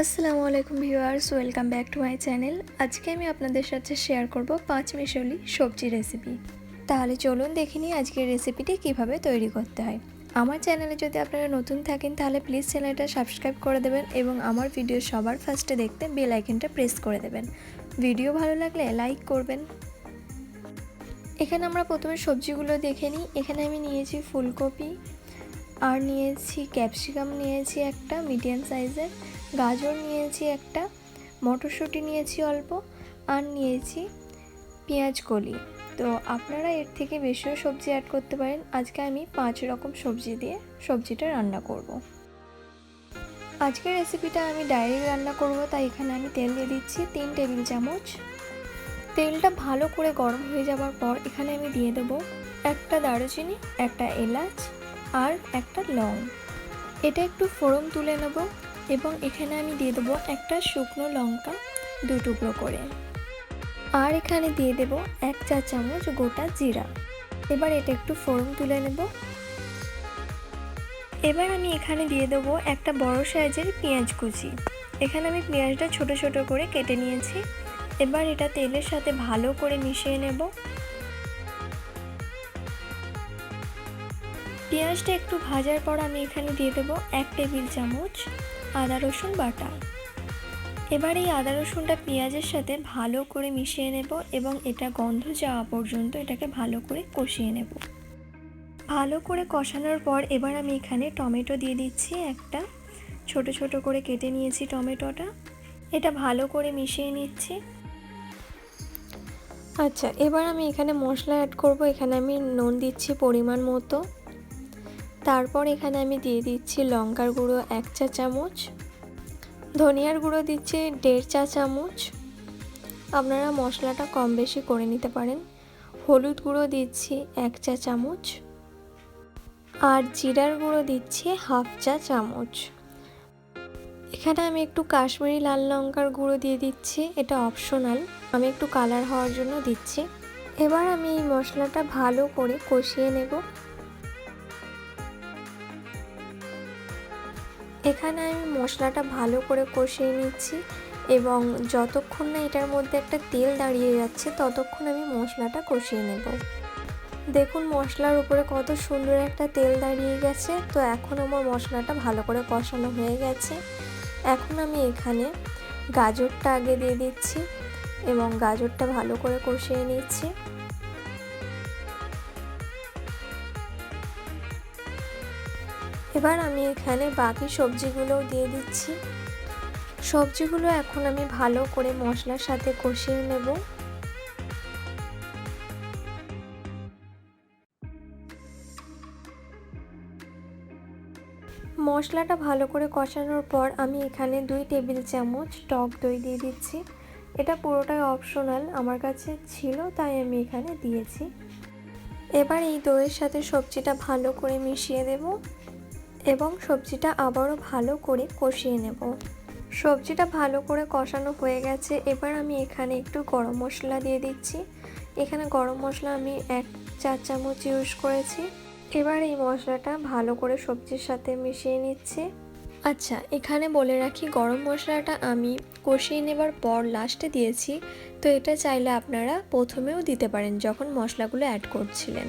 আসসালামু আলাইকুম viewers, welcome back to my channel. আজকে আমি আপনাদের সাথে শেয়ার করব 5 মিশালি সবজি রেসিপি। তাহলে চলুন দেখে নিই আজকের রেসিপিটি কিভাবে তৈরি করতে হয়। আমার চ্যানেলে যদি আপনারা নতুন থাকেন তাহলে প্লিজ চ্যানেলটা সাবস্ক্রাইব করে দেবেন এবং আমার ভিডিও সবার ফার্স্টে দেখতে বেল আইকনটা প্রেস করে দেবেন। ভিডিও ভালো লাগলে লাইক করবেন। এখানে আমরা প্রথমে সবজিগুলো দেখে নিই। এখানে আমি নিয়েছি ফুলকপি, আর নিয়েছি ক্যাপসিকাম, নিয়েছি একটা মিডিয়াম সাইজের, গাজর নিয়েছি একটা, মটরশুঁটি নিয়েছি অল্প, আর নিয়েছি পেঁয়াজ কলি। তো আপনারা এর থেকে বেশিও সবজি অ্যাড করতে পারেন। আজকে আমি 5 রকম সবজি দিয়ে সবজিটা রান্না করব। আজকের রেসিপিটা আমি ডাইরেক্ট রান্না করব, তাই এখানে আমি তেল দিয়ে দিচ্ছি 3 টেবিল চামচ। তেলটা ভালো করে গরম হয়ে যাওয়ার পর এখানে আমি দিয়ে দেবো একটা দারুচিনি, একটা এলাচ আর একটা লং। এটা একটু ফোড়ন তুলে নেব এবং এখানে আমি দিয়ে দেবো একটা শুকনো লঙ্কা 2 টুকরো করে, আর এখানে দিয়ে দেব 1 চা চামচ গোটা জিরা। এবার এটা একটু ফোড়ন তুলে নেব। এবার আমি এখানে দিয়ে দেবো একটা বড় সাইজের পেঁয়াজ কুচি। এখানে আমি পেঁয়াজটা ছোট ছোট করে কেটে নিয়েছি। এবার এটা তেলের সাথে ভালো করে মিশিয়ে নেব। পেঁয়াজটা একটু ভাজার পর আমি এখানে দিয়ে দেবো 1 টেবিল চামচ আদা রসুন বাটা। এবার এই আদা রসুনটা পেঁয়াজের সাথে ভালো করে মিশিয়ে নেব এবং এটা গন্ধ যাওয়া পর্যন্ত এটাকে ভালো করে কষিয়ে নেব। ভালো করে কষানোর পর এবার আমি এখানে টমেটো দিয়ে দিচ্ছি একটা, ছোট ছোট করে কেটে নিয়েছি টমেটোটা। এটা ভালো করে মিশিয়ে নিচ্ছি। আচ্ছা, এবার আমি এখানে মশলা অ্যাড করব। এখানে আমি নুন দিচ্ছি পরিমাণ মতো। তারপর এখানে আমি দিয়ে দিচ্ছি লঙ্কার গুঁড়ো 1 চা চামচ, ধনিয়ার গুঁড়ো দিচ্ছি 1.5 চা চামচ। আপনারা মশলাটা কম বেশি করে নিতে পারেন। হলুদ গুঁড়ো দিচ্ছি 1 চা চামচ, আর জিরার গুঁড়ো দিচ্ছি 1/2 চা চামচ। এখানে আমি একটু কাশ্মীরি লাল লঙ্কার গুঁড়ো দিয়ে দিচ্ছি, এটা অপশনাল, আমি একটু কালার হওয়ার জন্য দিচ্ছি। এবার আমি এই মশলাটা ভালো করে কষিয়ে নেব। এখানে আমি মশলাটা ভালো করে কষিয়ে নিচ্ছি এবং যতক্ষণ না এটার মধ্যে একটা তেল দাঁড়িয়ে যাচ্ছে ততক্ষণ আমি মশলাটা কষিয়ে নেব। দেখুন মশলার উপরে কত সুন্দর একটা তেল দাঁড়িয়ে গেছে। তো এখন আমার মশলাটা ভালো করে কষানো হয়ে গেছে। এখন আমি এখানে গাজরটা আগে দিয়ে দিচ্ছি এবং গাজরটা ভালো করে কষিয়ে নিচ্ছি। এবার আমি এখানে বাকি সবজিগুলোও দিয়ে দিচ্ছি। সবজিগুলো এখন আমি ভালো করে মশলার সাথে কষিয়ে নেব। মশলাটা ভালো করে কষানোর পর আমি এখানে 2 টেবিল চামচ টক দই দিয়ে দিচ্ছি। এটা পুরোটাই অপশনাল, আমার কাছে ছিল তাই আমি এখানে দিয়েছি। এবার এই দইয়ের সাথে সবজিটা ভালো করে মিশিয়ে দেব এবং সবজিটা আবারও ভালো করে কষিয়ে নেব। সবজিটা ভালো করে কষানো হয়ে গেছে। এবার আমি এখানে একটু গরম মশলা দিয়ে দিচ্ছি। এখানে গরম মশলা আমি 1 চা চামচ ইউজ করেছি। এবার এই মশলাটা ভালো করে সবজির সাথে মিশিয়ে নিচ্ছি। আচ্ছা, এখানে বলে রাখি গরম মশলাটা আমি কষিয়ে নেবার পর লাস্টে দিয়েছি, তো এটা চাইলে আপনারা প্রথমেও দিতে পারেন যখন মশলাগুলো অ্যাড করছিলেন।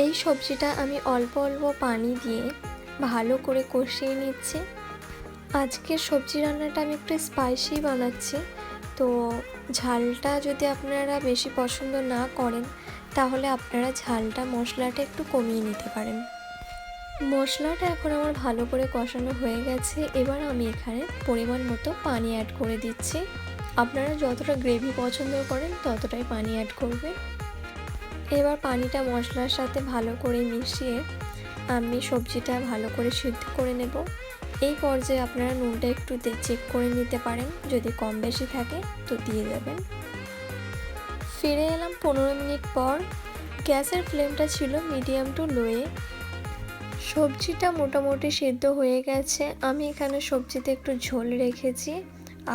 এই সবজিটা আমি অল্প অল্প পানি দিয়ে ভালো করে কষিয়ে নিচ্ছি। আজকের সবজি রান্নাটা আমি একটু স্পাইসি বানাচ্ছি, তো ঝালটা যদি আপনারা বেশি পছন্দ না করেন তাহলে আপনারা ঝালটা মশলাটা একটু কমিয়ে নিতে পারেন। মশলাটা এখন আমার ভালো করে কষানো হয়ে গেছে। এবার আমি এখানে পরিমাণ মতো পানি অ্যাড করে দিচ্ছি। আপনারা যতটা গ্রেভি পছন্দ করেন ততটাই পানি অ্যাড করবেন। এবার পানিটা মশলার সাথে ভালো করে মিশিয়ে আমি সবজিটা ভালো করে সিদ্ধ করে নেব। এই পর্যায়ে আপনারা নুনটা একটু চেক করে নিতে পারেন, যদি কম বেশি থাকে তো দিয়ে দেবেন। ফিরে এলাম 15 মিনিট পর। গ্যাসের ফ্লেমটা ছিল মিডিয়াম টু লোয়ে। সবজিটা মোটামুটি সিদ্ধ হয়ে গেছে। আমি এখানে সবজিতে একটু ঝোল রেখেছি,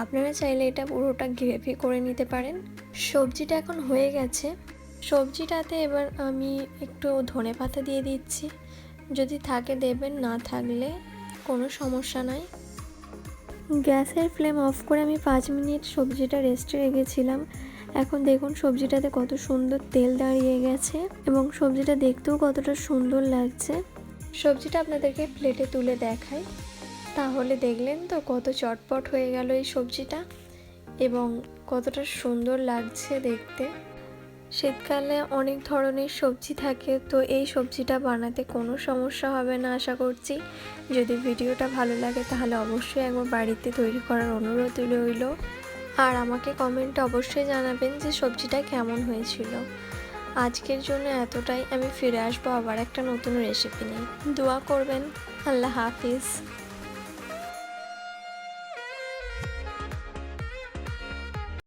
আপনারা চাইলে এটা পুরোটা গ্রেভি করে নিতে পারেন। সবজিটা এখন হয়ে গেছে। সবজিটাতে এবার আমি একটু ধনেপাতা দিয়ে দিচ্ছি, যদি থাকে দেবেন, না থাকলে কোনো সমস্যা নাই। গ্যাসের ফ্লেম অফ করে আমি 5 মিনিট সবজিটা রেস্টে রেখেছিলাম। এখন দেখুন সবজিটাতে কত সুন্দর তেল দাঁড়িয়ে গেছে এবং সবজিটা দেখতেও কতটা সুন্দর লাগছে। সবজিটা আপনাদেরকে প্লেটে তুলে দেখাই, তাহলে দেখলেন তো কত চটপট হয়ে গেল এই সবজিটা এবং কতটা সুন্দর লাগছে দেখতে। শীতকালে অনেক ধরনের সবজি থাকে, তো এই সবজিটা বানাতে কোনো সমস্যা হবে না আশা করছি। যদি ভিডিওটা ভালো লাগে তাহলে অবশ্যই একবার বাড়িতে তৈরি করার অনুরোধ রইল। আর আমাকে কমেন্টে অবশ্যই জানাবেন যে সবজিটা কেমন হয়েছিল। আজকের জন্য এতটাই। আমি ফিরে আসবো আবার একটা নতুন রেসিপি নিয়ে। দোয়া করবেন। আল্লাহ হাফিজ।